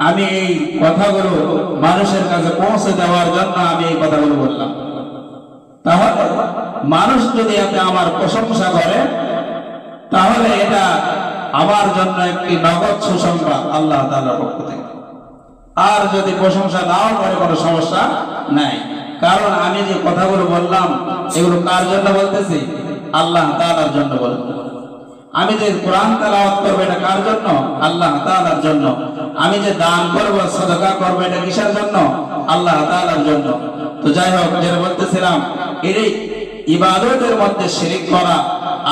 আমি এই কথাগুলো মানুষের কাছে পৌঁছে দেওয়ার জন্য আমি এই কথাগুলো বললাম। তাহলে মানুষ যদি এতে আমার প্রশংসা করে তাহলে এটা আমার জন্য একটি নগদ সুসংবাদ আল্লাহ তাআলার পক্ষ থেকে। আর যদি প্রশংসা নাও করে কোনো সমস্যা নাই, কারণ আমি যে কথাগুলো বললাম এগুলো কার জন্য বলতেছি? আল্লাহ তাআলার জন্য বলবো। আমি যে কোরআন তেলাওয়াত করব এটা কার জন্য? আল্লাহ তাআলার জন্য। আমি যে দান করব, সাদাকা করব, এটা কিসের জন্য? আল্লাহ তাআলার জন্য। তো যাই হোক, যেটা বলতেছিলাম, এই ইবাদতের মধ্যে শিরিক করা,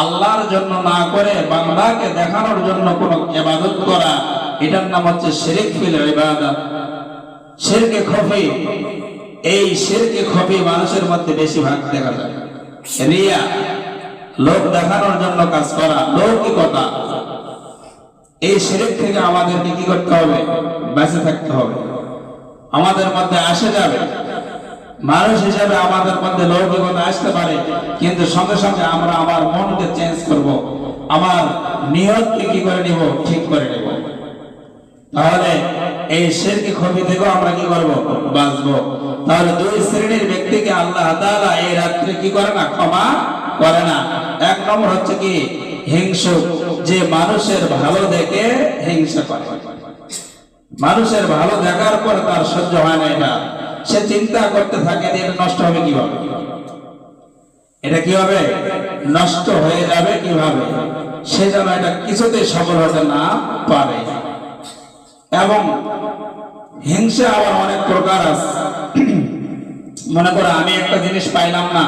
আল্লাহর জন্য না করে বান্দাকে দেখানোর জন্য কোন ইবাদত করা, এটার নাম হচ্ছে শিরিক ফিল ইবাদত, শিরকে খফি। এই শিরকে খফি মানুষের মধ্যে বেশি ভাগ দেখা যায়। রিয়া, লোক দেখানোর জন্য কাজ করা, লৌকিকতা, এই শিরক থেকে আমাদেরকে কি করতে হবে? বেঁচে থাকতে হবে। আমাদের মধ্যে আসে যাবে, মানুষ হিসেবে আমাদের মধ্যে লৌকিকতা আসতে পারে, কিন্তু সঙ্গে সঙ্গে আমরা আমার মনকে চেঞ্জ করব, আমার নিয়তকে কি করে নিব? ঠিক করে নিব। তাহলে এই শিরকে খফি থেকেও আমরা কি করব? বাঁচবো। তাহলে দুই শ্রেণীর ব্যক্তিকে আল্লাহ তাআলা এই রাত্রে কি করে না? ক্ষমা করে না। এক নম্বর হচ্ছে কি? হিংসুক, যে মানুষের ভালো দেখে হিংসা করে। মানুষের ভালো দেখার পর তার সহ্য হয় না, এটা সে চিন্তা করতে থাকে যে এটা নষ্ট হবে কিভাবে, এটা কি হবে? নষ্ট হয়ে যাবে কিভাবে, সে যেন এটা কিছুতেই সফল হতে না পারে। এবং হিংসা আবার অনেক প্রকার আছে। মনে করো আমি একটা জিনিস পাইলাম না,